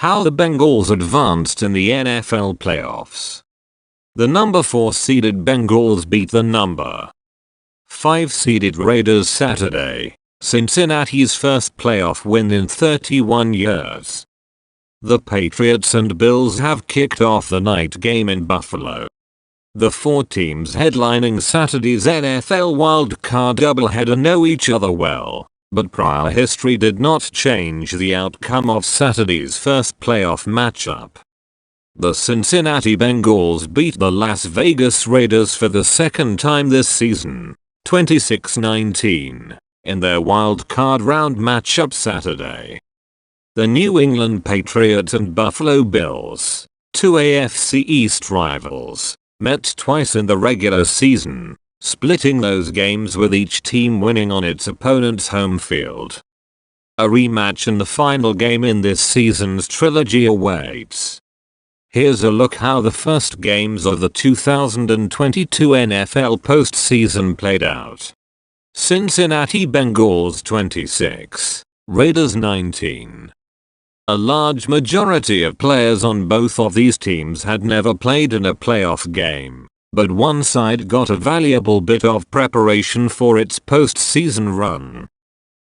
How the Bengals advanced in the N.F.L. playoffs. The number 4 seeded Bengals beat the number 5 seeded Raiders Saturday, Cincinnati's first playoff win in 31 years. The Patriots and Bills have kicked off the night game in Buffalo. The 4 teams headlining Saturday's N.F.L. wildcard doubleheader know each other well, but prior history did not change the outcome of Saturday's first playoff matchup. The Cincinnati Bengals beat the Las Vegas Raiders for the second time this season, 26-19, in their wildcard round matchup Saturday. The New England Patriots and Buffalo Bills, 2 A.F.C. East rivals, met twice in the regular season, splitting those games with each team winning on its opponent's home field. A rematch in the final game in this season's trilogy awaits. Here's a look how the first games of the 2022 N.F.L. postseason played out. Cincinnati Bengals 26, Raiders 19. A large majority of players on both of these teams had never played in a playoff game, but one side got a valuable bit of preparation for its postseason run.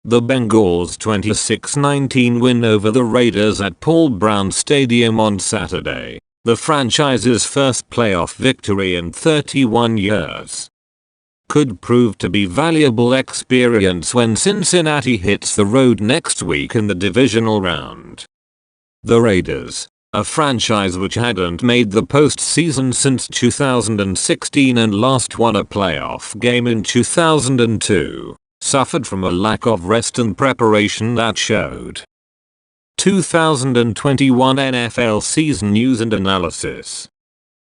The Bengals' 26-19 win over the Raiders at Paul Brown Stadium on Saturday, the franchise's first playoff victory in 31 years, could prove to be valuable experience when Cincinnati hits the road next week in the divisional round. The Raiders, a franchise which hadn't made the postseason since 2016 and last won a playoff game in 2002, suffered from a lack of rest and preparation that showed. 2021 N.F.L. season news and analysis.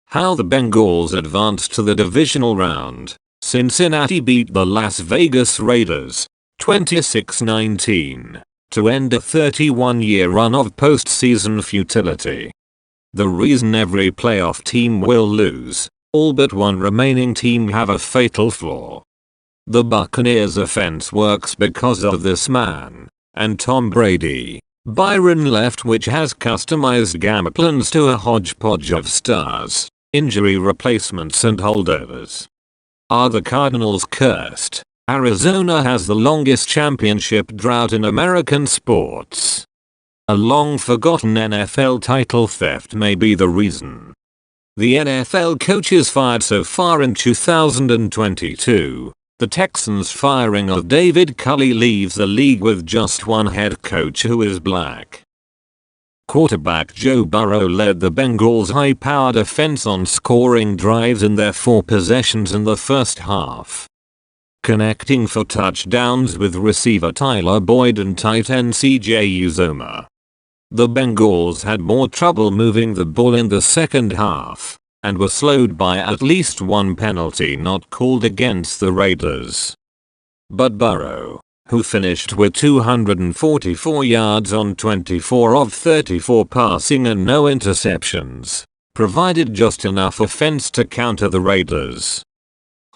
How the Bengals advanced to the divisional round. Cincinnati beat the Las Vegas Raiders, 26-19, to end a 31-year run of postseason futility. The reason every playoff team will lose, all but one remaining team have a fatal flaw. The Buccaneers' offense works because of this man, and Tom Brady. Byron Leftwich has customized game plans to a hodgepodge of stars, injury replacements and holdovers. Are the Cardinals cursed? Arizona has the longest championship drought in American sports. A long-forgotten N.F.L. title theft may be the reason. The N.F.L. coaches fired so far in 2022. The Texans' firing of David Culley leaves the league with just one head coach who is black. Quarterback Joe Burrow led the Bengals' high-powered offense on scoring drives in their 4 possessions in the first half, connecting for touchdowns with receiver Tyler Boyd and tight end C.J. Uzomah. The Bengals had more trouble moving the ball in the second half, and were slowed by at least one penalty not called against the Raiders. But Burrow, who finished with 244 yards on 24 of 34 passing and no interceptions, provided just enough offense to counter the Raiders,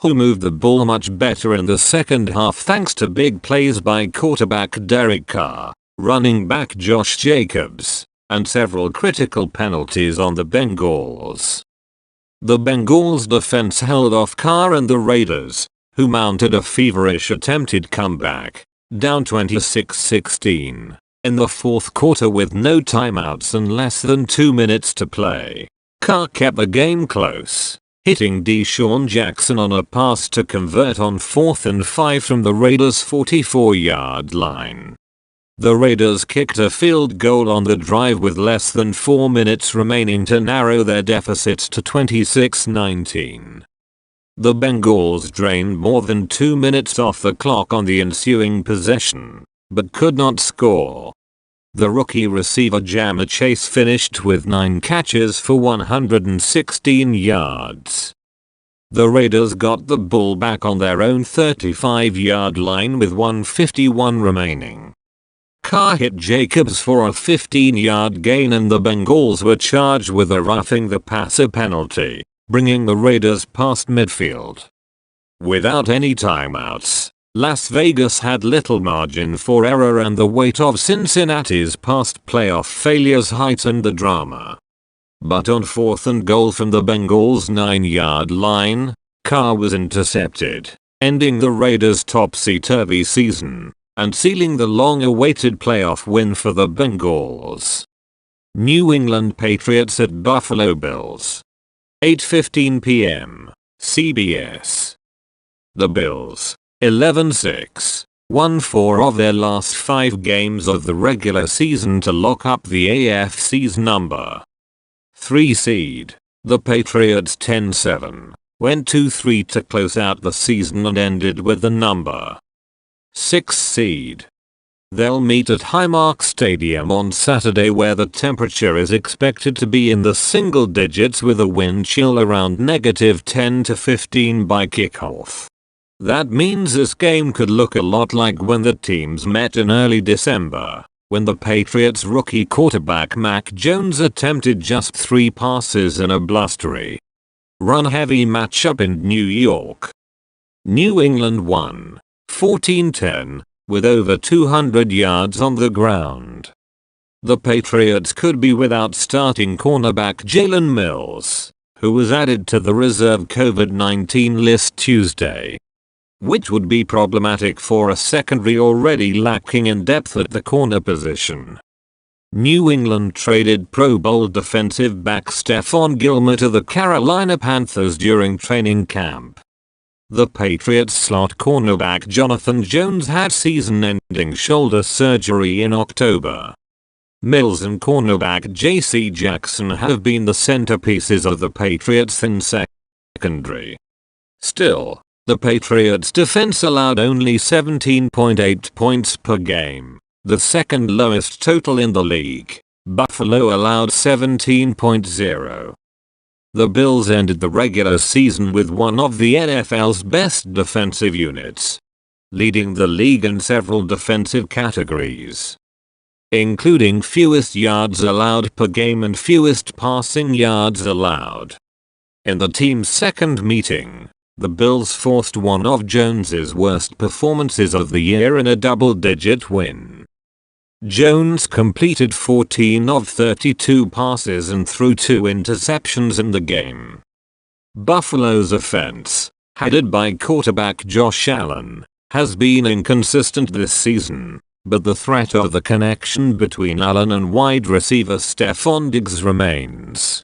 who moved the ball much better in the second half thanks to big plays by quarterback Derek Carr, running back Josh Jacobs, and several critical penalties on the Bengals. The Bengals' defense held off Carr and the Raiders, who mounted a feverish attempted comeback, down 26-16, in the fourth quarter with no timeouts and less than 2 minutes to play. Carr kept the game close, hitting Deshaun Jackson on a pass to convert on 4th and 5 from the Raiders' 44-yard line. The Raiders kicked a field goal on the drive with less than 4 minutes remaining to narrow their deficits to 26-19. The Bengals drained more than 2 minutes off the clock on the ensuing possession, but could not score. The rookie receiver Ja'Marr Chase finished with 9 catches for 116 yards. The Raiders got the ball back on their own 35-yard line with 1:51 remaining. Carr hit Jacobs for a 15-yard gain and the Bengals were charged with a roughing the passer penalty, bringing the Raiders past midfield. Without any timeouts, Las Vegas had little margin for error and the weight of Cincinnati's past playoff failures heightened the drama. But on 4th and goal from the Bengals' 9-yard line, Carr was intercepted, ending the Raiders' topsy-turvy season and sealing the long-awaited playoff win for the Bengals. New England Patriots at Buffalo Bills. 8:15 p.m. CBS. The Bills, 11-6, won 4 of their last 5 games of the regular season to lock up the A.F.C's number 3 seed. The Patriots 10-7, went 2-3 to close out the season and ended with the number 6 seed. They'll meet at Highmark Stadium on Saturday where the temperature is expected to be in the single digits with a wind chill around -10 to 15 by kickoff. That means this game could look a lot like when the teams met in early December, when the Patriots rookie quarterback Mac Jones attempted just 3 passes in a blustery, run-heavy matchup in New York. New England won 14-10, with over 200 yards on the ground. The Patriots could be without starting cornerback Jalen Mills, who was added to the reserve COVID-19 list Tuesday, which would be problematic for a secondary already lacking in depth at the corner position. New England traded Pro Bowl defensive back Stephon Gilmore to the Carolina Panthers during training camp. The Patriots slot cornerback Jonathan Jones had season-ending shoulder surgery in October. Mills and cornerback J.C. Jackson have been the centerpieces of the Patriots' thin secondary. Still, the Patriots' defense allowed only 17.8 points per game, the second lowest total in the league. Buffalo allowed 17.0. The Bills ended the regular season with one of the N.F.L's best defensive units, leading the league in several defensive categories, including fewest yards allowed per game and fewest passing yards allowed. In the team's second meeting, the Bills forced one of Jones's worst performances of the year in a double-digit win. Jones completed 14 of 32 passes and threw 2 interceptions in the game. Buffalo's offense, headed by quarterback Josh Allen, has been inconsistent this season, but the threat of the connection between Allen and wide receiver Stephon Diggs remains.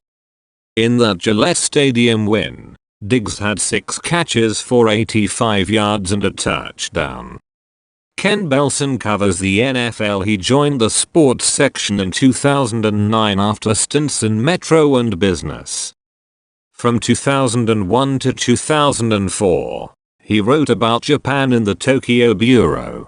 In that Gillette Stadium win, Diggs had 6 catches for 85 yards and a touchdown. Ken Belson covers the NFL. He joined the sports section in 2009 after stints in Metro and Business. From 2001 to 2004, he wrote about Japan in the Tokyo Bureau.